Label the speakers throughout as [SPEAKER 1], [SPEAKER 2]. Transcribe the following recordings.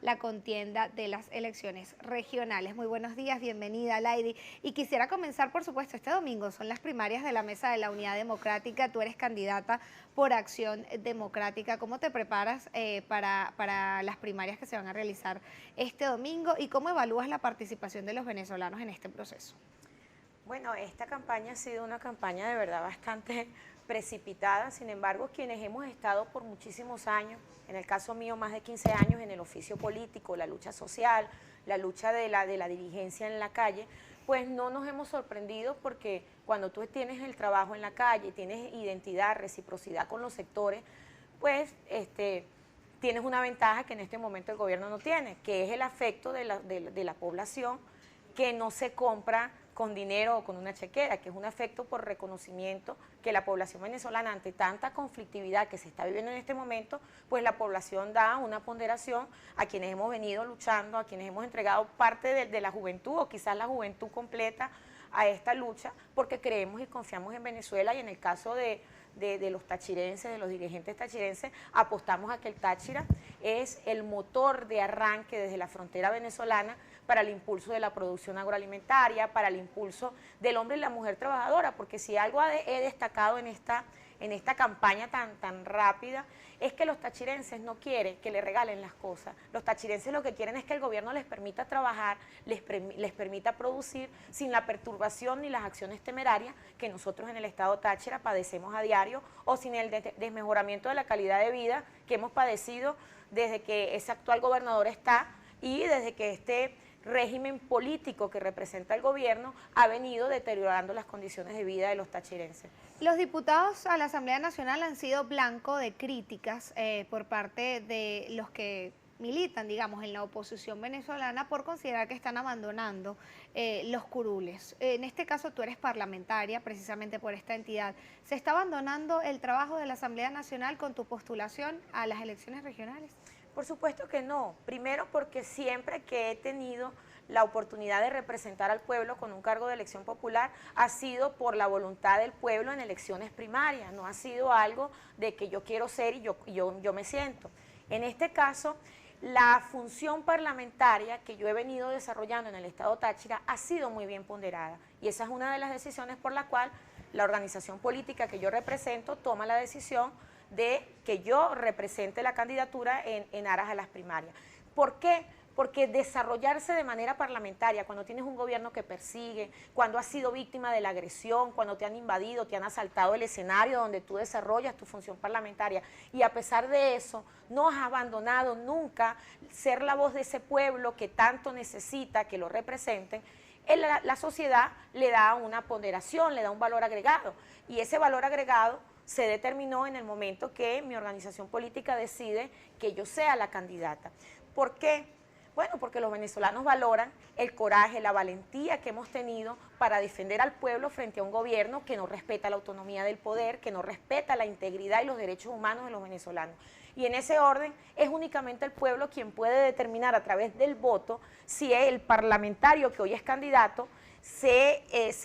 [SPEAKER 1] la contienda de las elecciones regionales. Muy buenos días, bienvenida, Lady. Y quisiera comenzar, por supuesto, este domingo son las primarias de la Mesa de la Unidad Democrática. Tú eres candidata por Acción Democrática. ¿Cómo te preparas para las primarias que se van a realizar este domingo y cómo evalúas la participación de los venezolanos en este proceso?
[SPEAKER 2] Bueno, esta campaña ha sido una campaña de verdad bastante precipitada. Sin embargo, quienes hemos estado por muchísimos años, en el caso mío más de 15 años en el oficio político, la lucha social, la lucha de la dirigencia en la calle, pues no nos hemos sorprendido porque cuando tú tienes el trabajo en la calle, tienes identidad, reciprocidad con los sectores, pues tienes una ventaja que en este momento el gobierno no tiene, que es el afecto de la población, que no se compra con dinero o con una chequera, que es un afecto por reconocimiento que la población venezolana, ante tanta conflictividad que se está viviendo en este momento, pues la población da una ponderación a quienes hemos venido luchando, a quienes hemos entregado parte de la juventud o quizás la juventud completa a esta lucha, porque creemos y confiamos en Venezuela y en el caso de los tachirenses, de los dirigentes tachirenses, apostamos a que el Táchira es el motor de arranque desde la frontera venezolana para el impulso de la producción agroalimentaria, para el impulso del hombre y la mujer trabajadora, porque si algo he destacado en esta campaña tan rápida, es que los tachirenses no quieren que le regalen las cosas. Los tachirenses lo que quieren es que el gobierno les permita trabajar, les permita producir sin la perturbación ni las acciones temerarias que nosotros en el estado Táchira padecemos a diario, o sin el desmejoramiento de la calidad de vida que hemos padecido desde que ese actual gobernador está y desde que este régimen político que representa el gobierno ha venido deteriorando las condiciones de vida de los tachirenses.
[SPEAKER 1] Los diputados a la Asamblea Nacional han sido blanco de críticas por parte de los que militan, digamos, en la oposición venezolana por considerar que están abandonando los curules. En este caso tú eres parlamentaria precisamente por esta entidad. ¿Se está abandonando el trabajo de la Asamblea Nacional con tu postulación a las elecciones regionales?
[SPEAKER 2] Por supuesto que no. Primero porque siempre que he tenido la oportunidad de representar al pueblo con un cargo de elección popular ha sido por la voluntad del pueblo en elecciones primarias, no ha sido algo de que yo quiero ser y yo me siento. En este caso, la función parlamentaria que yo he venido desarrollando en el estado Táchira ha sido muy bien ponderada y esa es una de las decisiones por la cual la organización política que yo represento toma la decisión de que yo represente la candidatura en aras a las primarias. ¿Por qué? Porque desarrollarse de manera parlamentaria, cuando tienes un gobierno que persigue, cuando has sido víctima de la agresión, cuando te han invadido, te han asaltado el escenario donde tú desarrollas tu función parlamentaria, y a pesar de eso, no has abandonado nunca ser la voz de ese pueblo que tanto necesita que lo representen, la sociedad le da una ponderación, le da un valor agregado, y ese valor agregado se determinó en el momento que mi organización política decide que yo sea la candidata. ¿Por qué? Bueno, porque los venezolanos valoran el coraje, la valentía que hemos tenido para defender al pueblo frente a un gobierno que no respeta la autonomía del poder, que no respeta la integridad y los derechos humanos de los venezolanos. Y en ese orden es únicamente el pueblo quien puede determinar a través del voto si el parlamentario que hoy es candidato se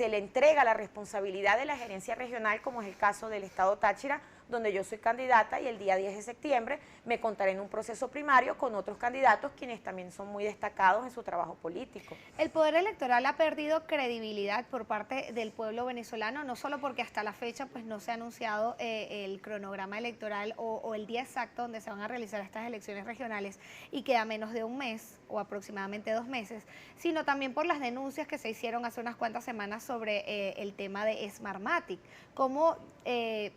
[SPEAKER 2] le entrega la responsabilidad de la gerencia regional, como es el caso del estado Táchira, donde yo soy candidata y el día 10 de septiembre me contaré en un proceso primario con otros candidatos quienes también son muy destacados en su trabajo político.
[SPEAKER 1] El poder electoral ha perdido credibilidad por parte del pueblo venezolano, no solo porque hasta la fecha pues no se ha anunciado el cronograma electoral o el día exacto donde se van a realizar estas elecciones regionales y queda menos de un mes o aproximadamente 2 meses, sino también por las denuncias que se hicieron hace unas cuantas semanas sobre el tema de Smartmatic. ¿Cómo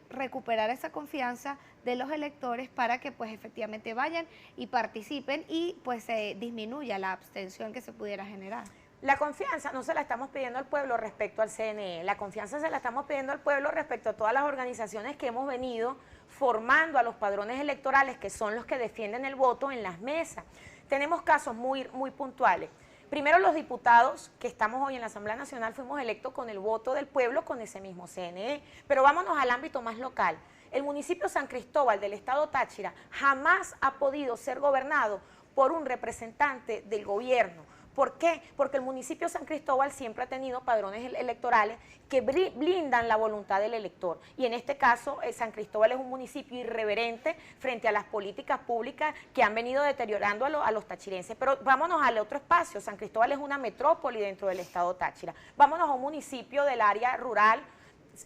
[SPEAKER 1] recuperar esa confianza de los electores para que pues efectivamente vayan y participen y pues disminuya la abstención que se pudiera generar?
[SPEAKER 2] La confianza no se la estamos pidiendo al pueblo respecto al CNE, la confianza se la estamos pidiendo al pueblo respecto a todas las organizaciones que hemos venido formando a los padrones electorales, que son los que defienden el voto en las mesas. Tenemos casos muy puntuales. Primero, los diputados que estamos hoy en la Asamblea Nacional fuimos electos con el voto del pueblo con ese mismo CNE, pero vámonos al ámbito más local. El municipio San Cristóbal del estado Táchira jamás ha podido ser gobernado por un representante del gobierno, ¿Por qué? Porque el municipio de San Cristóbal siempre ha tenido padrones electorales que blindan la voluntad del elector. Y en este caso, San Cristóbal es un municipio irreverente frente a las políticas públicas que han venido deteriorando a los tachirenses. Pero vámonos al otro espacio. San Cristóbal es una metrópoli dentro del estado Táchira. Vámonos a un municipio del área rural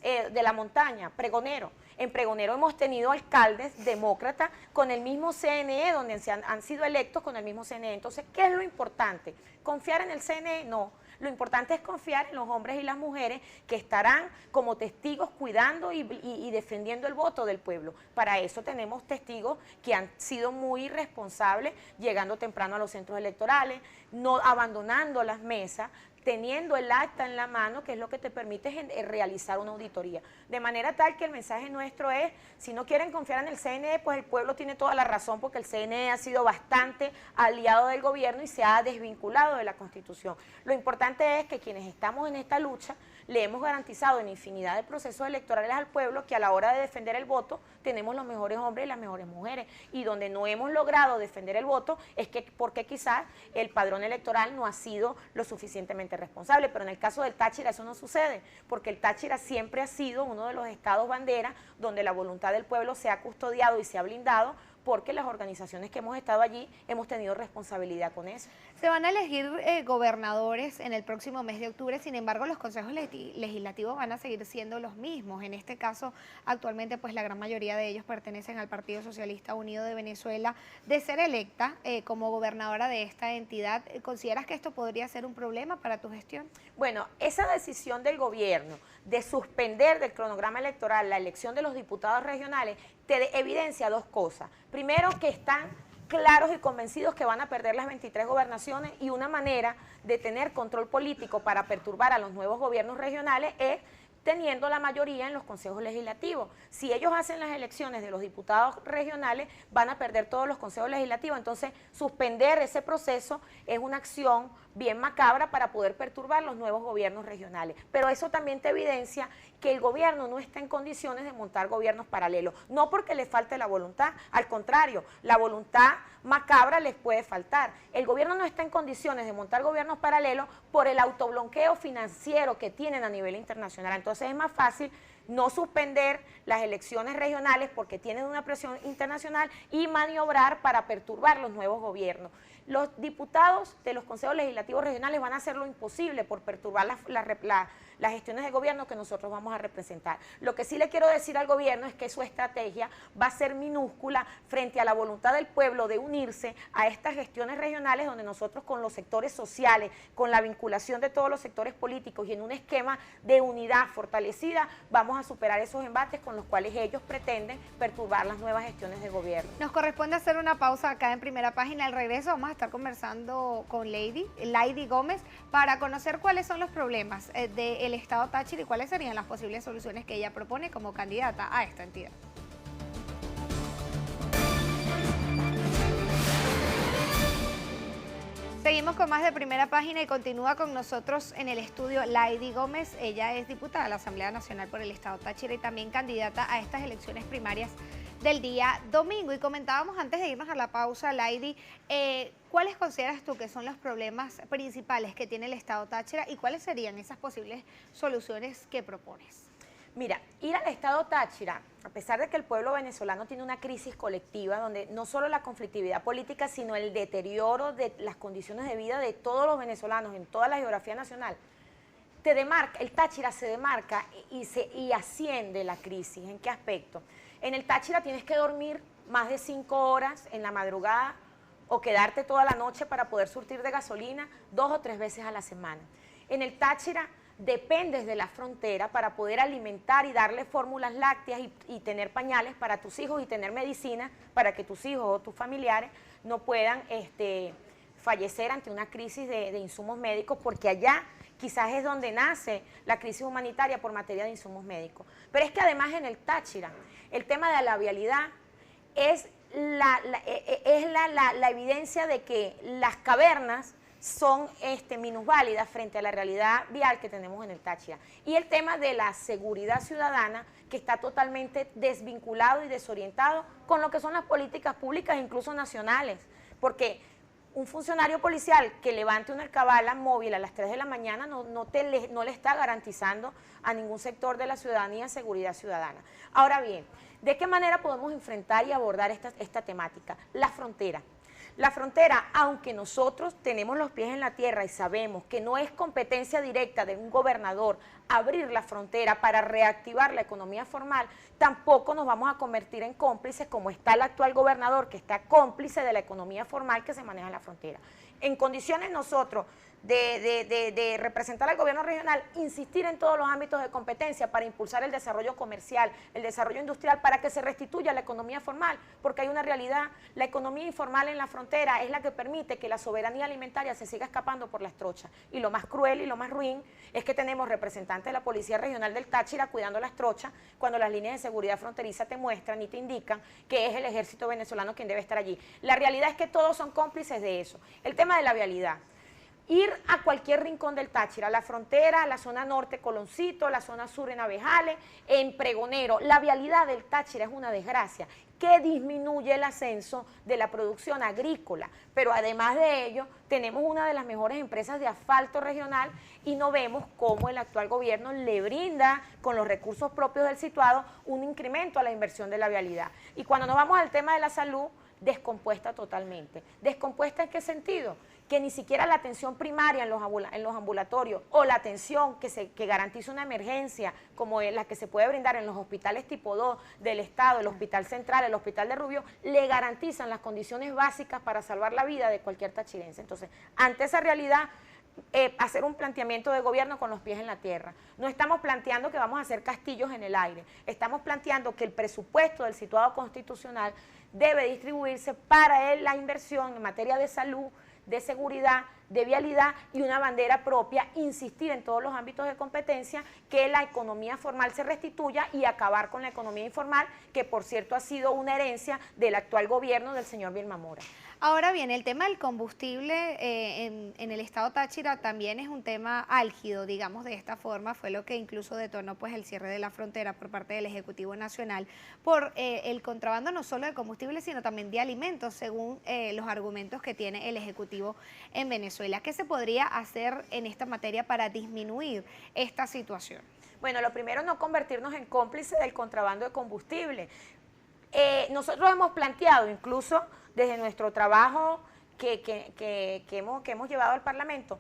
[SPEAKER 2] de la montaña, Pregonero. En Pregonero hemos tenido alcaldes demócratas con el mismo CNE, donde han sido electos con el mismo CNE. Entonces, ¿qué es lo importante? ¿Confiar en el CNE? No. Lo importante es confiar en los hombres y las mujeres que estarán como testigos cuidando y defendiendo el voto del pueblo. Para eso tenemos testigos que han sido muy responsables, llegando temprano a los centros electorales, no abandonando las mesas, teniendo el acta en la mano, que es lo que te permite realizar una auditoría. De manera tal que el mensaje nuestro es, si no quieren confiar en el CNE, pues el pueblo tiene toda la razón, porque el CNE ha sido bastante aliado del gobierno y se ha desvinculado de la Constitución. Lo importante es que quienes estamos en esta lucha, le hemos garantizado en infinidad de procesos electorales al pueblo que a la hora de defender el voto tenemos los mejores hombres y las mejores mujeres, y donde no hemos logrado defender el voto es que porque quizás el padrón electoral no ha sido lo suficientemente responsable, pero en el caso del Táchira eso no sucede, porque el Táchira siempre ha sido uno de los estados bandera donde la voluntad del pueblo se ha custodiado y se ha blindado, porque las organizaciones que hemos estado allí hemos tenido responsabilidad con eso.
[SPEAKER 1] Se van a elegir gobernadores en el próximo mes de octubre, sin embargo los consejos legislativos van a seguir siendo los mismos. En este caso, actualmente pues la gran mayoría de ellos pertenecen al Partido Socialista Unido de Venezuela. De ser electa como gobernadora de esta entidad, ¿consideras que esto podría ser un problema para tu gestión?
[SPEAKER 2] Bueno, esa decisión del gobierno de suspender del cronograma electoral la elección de los diputados regionales te evidencia dos cosas. Primero, que están claros y convencidos que van a perder las 23 gobernaciones, y una manera de tener control político para perturbar a los nuevos gobiernos regionales es teniendo la mayoría en los consejos legislativos. Si ellos hacen las elecciones de los diputados regionales, van a perder todos los consejos legislativos. Entonces, suspender ese proceso es una acción bien macabra para poder perturbar los nuevos gobiernos regionales. Pero eso también te evidencia que el gobierno no está en condiciones de montar gobiernos paralelos, no porque le falte la voluntad, al contrario, la voluntad macabra les puede faltar. El gobierno no está en condiciones de montar gobiernos paralelos por el autobloqueo financiero que tienen a nivel internacional. Entonces es más fácil no suspender las elecciones regionales porque tienen una presión internacional y maniobrar para perturbar los nuevos gobiernos. Los diputados de los consejos legislativos regionales van a hacer lo imposible por perturbar las gestiones de gobierno que nosotros vamos a representar. Lo que sí le quiero decir al gobierno es que su estrategia va a ser minúscula frente a la voluntad del pueblo de unirse a estas gestiones regionales, donde nosotros con los sectores sociales, con la vinculación de todos los sectores políticos y en un esquema de unidad fortalecida, vamos a superar esos embates con los cuales ellos pretenden perturbar las nuevas gestiones de gobierno.
[SPEAKER 1] Nos corresponde hacer una pausa acá en Primera Página. Al regreso vamos a estar conversando con Lady Gómez para conocer cuáles son los problemas del estado Táchira y cuáles serían las posibles soluciones que ella propone como candidata a esta entidad. Seguimos con más de Primera Página y continúa con nosotros en el estudio Lady Gómez. Ella es diputada de la Asamblea Nacional por el estado Táchira y también candidata a estas elecciones primarias del día domingo. Y comentábamos antes de irnos a la pausa, Lady, ¿cuáles consideras tú que son los problemas principales que tiene el estado Táchira y cuáles serían esas posibles soluciones que propones?
[SPEAKER 2] Mira, ir al estado Táchira, a pesar de que el pueblo venezolano tiene una crisis colectiva, donde no solo la conflictividad política, sino el deterioro de las condiciones de vida de todos los venezolanos en toda la geografía nacional, el Táchira se demarca y asciende la crisis. ¿En qué aspecto? En el Táchira tienes que dormir más de 5 horas en la madrugada o quedarte toda la noche para poder surtir de gasolina 2 o 3 veces a la semana. En el Táchira dependes de la frontera para poder alimentar y darle fórmulas lácteas y tener pañales para tus hijos y tener medicina para que tus hijos o tus familiares no puedan fallecer ante una crisis de insumos médicos, porque allá quizás es donde nace la crisis humanitaria por materia de insumos médicos. Pero es que además en el Táchira el tema de la vialidad es la evidencia de que las cavernas son minusválidas frente a la realidad vial que tenemos en el Táchira. Y el tema de la seguridad ciudadana, que está totalmente desvinculado y desorientado con lo que son las políticas públicas, incluso nacionales, porque Un funcionario policial que levante una alcabala móvil a las 3 de la mañana no le está garantizando a ningún sector de la ciudadanía seguridad ciudadana. Ahora bien, ¿de qué manera podemos enfrentar y abordar esta temática? La frontera. La frontera, aunque nosotros tenemos los pies en la tierra y sabemos que no es competencia directa de un gobernador abrir la frontera para reactivar la economía formal, tampoco nos vamos a convertir en cómplices como está el actual gobernador, que está cómplice de la economía formal que se maneja en la frontera. En condiciones nosotros de representar al gobierno regional, insistir en todos los ámbitos de competencia para impulsar el desarrollo comercial, el desarrollo industrial, para que se restituya la economía formal, porque hay una realidad, la economía informal en la frontera es la que permite que la soberanía alimentaria se siga escapando por las trochas, y lo más cruel y lo más ruin es que tenemos representantes de la Policía Regional del Táchira cuidando las trochas, cuando las líneas de seguridad fronteriza te muestran y te indican que es el ejército venezolano quien debe estar allí. La realidad es que todos son cómplices de eso. El tema de la vialidad. Ir a cualquier rincón del Táchira, la frontera, la zona norte, Coloncito, la zona sur en Abejales, en Pregonero. La vialidad del Táchira es una desgracia que disminuye el ascenso de la producción agrícola, pero además de ello tenemos una de las mejores empresas de asfalto regional y no vemos cómo el actual gobierno le brinda con los recursos propios del situado un incremento a la inversión de la vialidad. Y cuando nos vamos al tema de la salud, descompuesta totalmente. ¿Descompuesta en qué sentido? Que ni siquiera la atención primaria en los ambulatorios o la atención que garantiza una emergencia como la que se puede brindar en los hospitales tipo 2 del Estado, el Hospital Central, el Hospital de Rubio, le garantizan las condiciones básicas para salvar la vida de cualquier tachirense. Entonces, ante esa realidad, hacer un planteamiento de gobierno con los pies en la tierra. No estamos planteando que vamos a hacer castillos en el aire, estamos planteando que el presupuesto del situado constitucional debe distribuirse para la inversión en materia de salud, de seguridad, de vialidad y una bandera propia, insistir en todos los ámbitos de competencia que la economía formal se restituya y acabar con la economía informal, que por cierto ha sido una herencia del actual gobierno del señor Vilma Mora.
[SPEAKER 1] Ahora bien, el tema del combustible en el estado Táchira también es un tema álgido, digamos de esta forma, fue lo que incluso detonó pues el cierre de la frontera por parte del Ejecutivo Nacional por el contrabando no solo de combustible sino también de alimentos, según los argumentos que tiene el Ejecutivo en Venezuela. ¿Qué se podría hacer en esta materia para disminuir esta situación?
[SPEAKER 2] Bueno, lo primero, no convertirnos en cómplices del contrabando de combustible. Nosotros hemos planteado incluso desde nuestro trabajo que hemos llevado al Parlamento,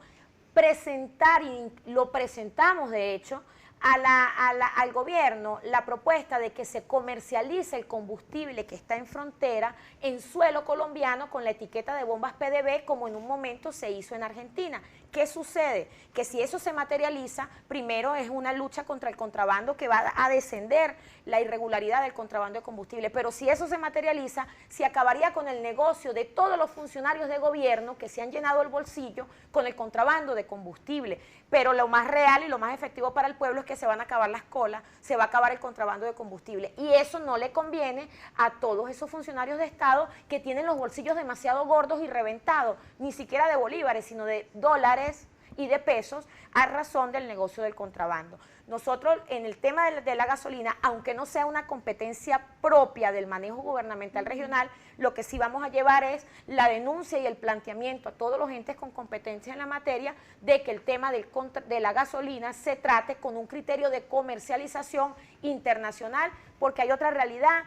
[SPEAKER 2] presentar, y lo presentamos de hecho, al gobierno la propuesta de que se comercialice el combustible que está en frontera en suelo colombiano con la etiqueta de bombas PDB como en un momento se hizo en Argentina. ¿Qué sucede? Que si eso se materializa, primero es una lucha contra el contrabando que va a descender la irregularidad del contrabando de combustible, pero si eso se materializa, se acabaría con el negocio de todos los funcionarios de gobierno que se han llenado el bolsillo con el contrabando de combustible. Pero lo más real y lo más efectivo para el pueblo es que se van a acabar las colas, se va a acabar el contrabando de combustible. Y eso no le conviene a todos esos funcionarios de Estado que tienen los bolsillos demasiado gordos y reventados, ni siquiera de bolívares, sino de dólares y de pesos a razón del negocio del contrabando. Nosotros en el tema de la gasolina, aunque no sea una competencia propia del manejo gubernamental regional, lo que sí vamos a llevar es la denuncia y el planteamiento a todos los entes con competencia en la materia de que el tema de la gasolina se trate con un criterio de comercialización internacional, porque hay otra realidad.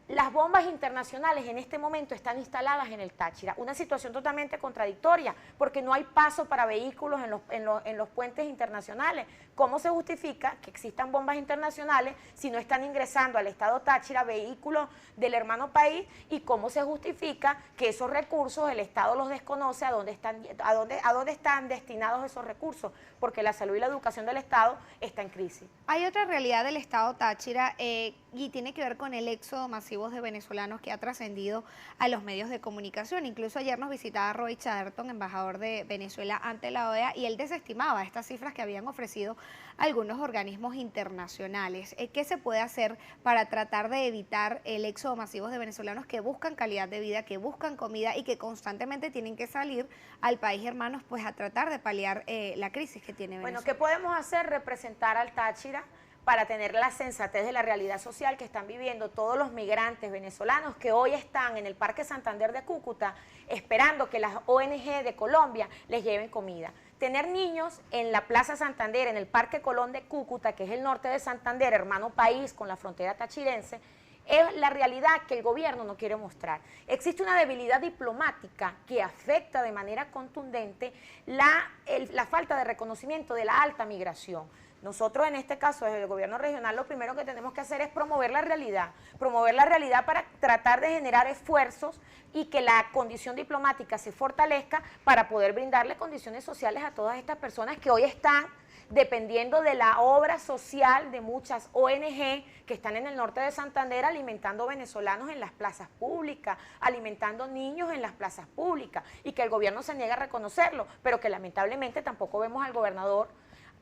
[SPEAKER 2] Las bombas internacionales en este momento están instaladas en el Táchira, una situación totalmente contradictoria, porque no hay paso para vehículos en los puentes internacionales. ¿Cómo se justifica que existan bombas internacionales si no están ingresando al estado Táchira vehículos del hermano país? ¿Y cómo se justifica que esos recursos el Estado los desconoce a dónde están destinados esos recursos? Porque la salud y la educación del Estado está en crisis.
[SPEAKER 1] Hay otra realidad del estado Táchira y tiene que ver con el éxodo masivo de venezolanos que ha trascendido a los medios de comunicación. Incluso ayer nos visitaba Roy Chatterton, embajador de Venezuela ante la OEA, y él desestimaba estas cifras que habían ofrecido algunos organismos internacionales. ¿Qué se puede hacer para tratar de evitar el éxodo masivo de venezolanos que buscan calidad de vida, que buscan comida y que constantemente tienen que salir al país hermanos pues a tratar de paliar la crisis que tiene Venezuela?
[SPEAKER 2] Bueno, ¿qué podemos hacer? Representar al Táchira para tener la sensatez de la realidad social que están viviendo todos los migrantes venezolanos que hoy están en el Parque Santander de Cúcuta esperando que las ONG de Colombia les lleven comida. Tener niños en la Plaza Santander, en el Parque Colón de Cúcuta, que es el norte de Santander, hermano país con la frontera tachirense, es la realidad que el gobierno no quiere mostrar. Existe una debilidad diplomática que afecta de manera contundente la falta de reconocimiento de la alta migración. Nosotros en este caso, desde el gobierno regional, lo primero que tenemos que hacer es promover la realidad para tratar de generar esfuerzos y que la condición diplomática se fortalezca para poder brindarle condiciones sociales a todas estas personas que hoy están dependiendo de la obra social de muchas ONG que están en el norte de Santander alimentando venezolanos en las plazas públicas, alimentando niños en las plazas públicas y que el gobierno se niega a reconocerlo, pero que lamentablemente tampoco vemos al gobernador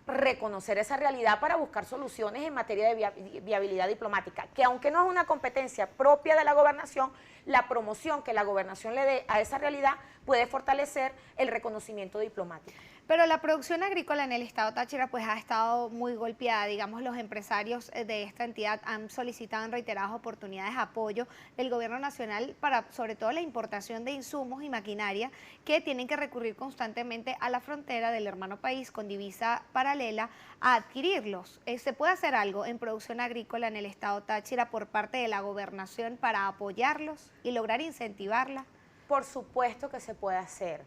[SPEAKER 2] reconocer esa realidad para buscar soluciones en materia de viabilidad diplomática, que aunque no es una competencia propia de la gobernación, la promoción que la gobernación le dé a esa realidad puede fortalecer el reconocimiento diplomático.
[SPEAKER 1] Pero la producción agrícola en el estado Táchira pues ha estado muy golpeada. Digamos, los empresarios de esta entidad han solicitado en reiteradas oportunidades apoyo del gobierno nacional para sobre todo la importación de insumos y maquinaria que tienen que recurrir constantemente a la frontera del hermano país con divisa paralela a adquirirlos. ¿Se puede hacer algo en producción agrícola en el estado Táchira por parte de la gobernación para apoyarlos y lograr incentivarla?
[SPEAKER 2] Por supuesto que se puede hacer.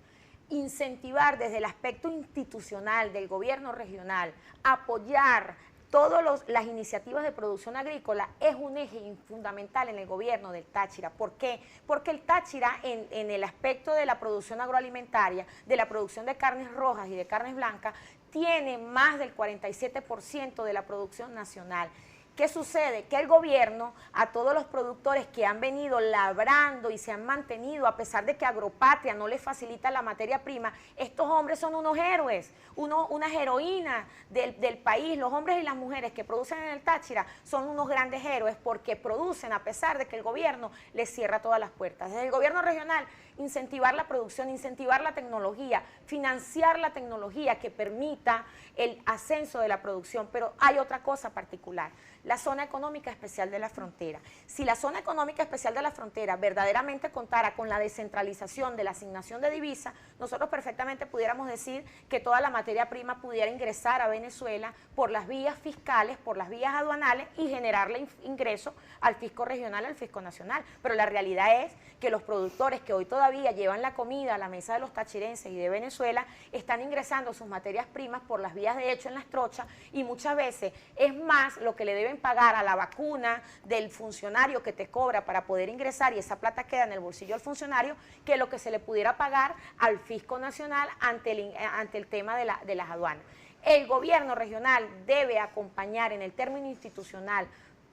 [SPEAKER 2] Incentivar desde el aspecto institucional del gobierno regional, apoyar todas las iniciativas de producción agrícola es un eje fundamental en el gobierno del Táchira. ¿Por qué? Porque el Táchira en el aspecto de la producción agroalimentaria, de la producción de carnes rojas y de carnes blancas, tiene más del 47% de la producción nacional. ¿Qué sucede? Que el gobierno, a todos los productores que han venido labrando y se han mantenido, a pesar de que Agropatria no les facilita la materia prima, estos hombres son unos héroes, unas heroínas del país. Los hombres y las mujeres que producen en el Táchira son unos grandes héroes porque producen a pesar de que el gobierno les cierra todas las puertas. Desde el gobierno regional, incentivar la producción, incentivar la tecnología, financiar la tecnología que permita el ascenso de la producción, pero hay otra cosa particular. La zona económica especial de la frontera. Si la zona económica especial de la frontera verdaderamente contara con la descentralización de la asignación de divisas, nosotros perfectamente pudiéramos decir que toda la materia prima pudiera ingresar a Venezuela por las vías fiscales, por las vías aduanales y generarle ingreso al fisco regional, al fisco nacional. Pero la realidad es que los productores que hoy todavía llevan la comida a la mesa de los tachirenses y de Venezuela están ingresando sus materias primas por las vías de hecho en las trochas y muchas veces es más lo que le deben pagar a la vacuna del funcionario que te cobra para poder ingresar y esa plata queda en el bolsillo del funcionario que lo que se le pudiera pagar al fisco nacional ante el tema de las aduanas. El gobierno regional debe acompañar en el término institucional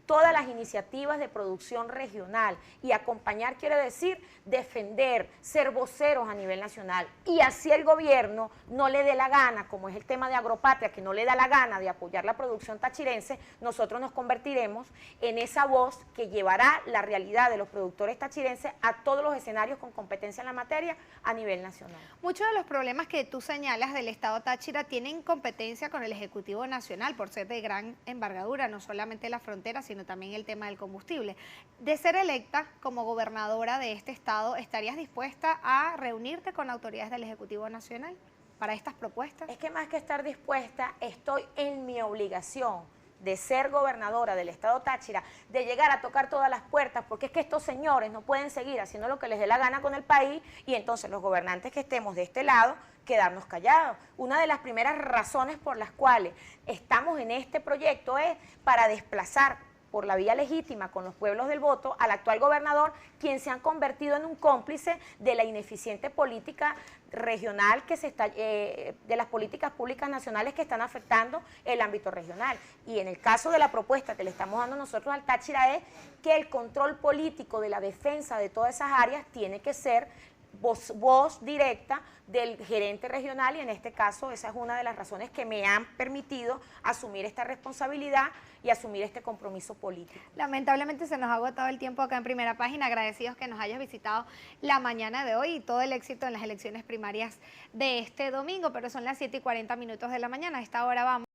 [SPEAKER 2] todas las iniciativas de producción regional y acompañar quiere decir defender, ser voceros a nivel nacional y así el gobierno no le dé la gana, como es el tema de Agropatria, que no le da la gana de apoyar la producción tachirense, nosotros nos convertiremos en esa voz que llevará la realidad de los productores tachirenses a todos los escenarios con competencia en la materia a nivel nacional.
[SPEAKER 1] Muchos de los problemas que tú señalas del estado Táchira tienen competencia con el Ejecutivo Nacional por ser de gran envergadura, no solamente la frontera, sino también el tema del combustible. De ser electa como gobernadora de este estado, ¿estarías dispuesta a reunirte con autoridades del Ejecutivo Nacional para estas propuestas?
[SPEAKER 2] Es que más que estar dispuesta, estoy en mi obligación de ser gobernadora del estado Táchira, de llegar a tocar todas las puertas, porque es que estos señores no pueden seguir haciendo lo que les dé la gana con el país y entonces los gobernantes que estemos de este lado quedarnos callados. Una de las primeras razones por las cuales estamos en este proyecto es para desplazar por la vía legítima con los pueblos del voto al actual gobernador, quien se han convertido en un cómplice de la ineficiente política regional que se está, de las políticas públicas nacionales que están afectando el ámbito regional. Y en el caso de la propuesta que le estamos dando nosotros al Táchira es que el control político de la defensa de todas esas áreas tiene que ser voz directa del gerente regional y en este caso esa es una de las razones que me han permitido asumir esta responsabilidad y asumir este compromiso político.
[SPEAKER 1] Lamentablemente se nos ha agotado el tiempo acá en Primera Página, agradecidos que nos hayas visitado la mañana de hoy y todo el éxito en las elecciones primarias de este domingo, pero son las 7:40 de la mañana, a esta hora vamos.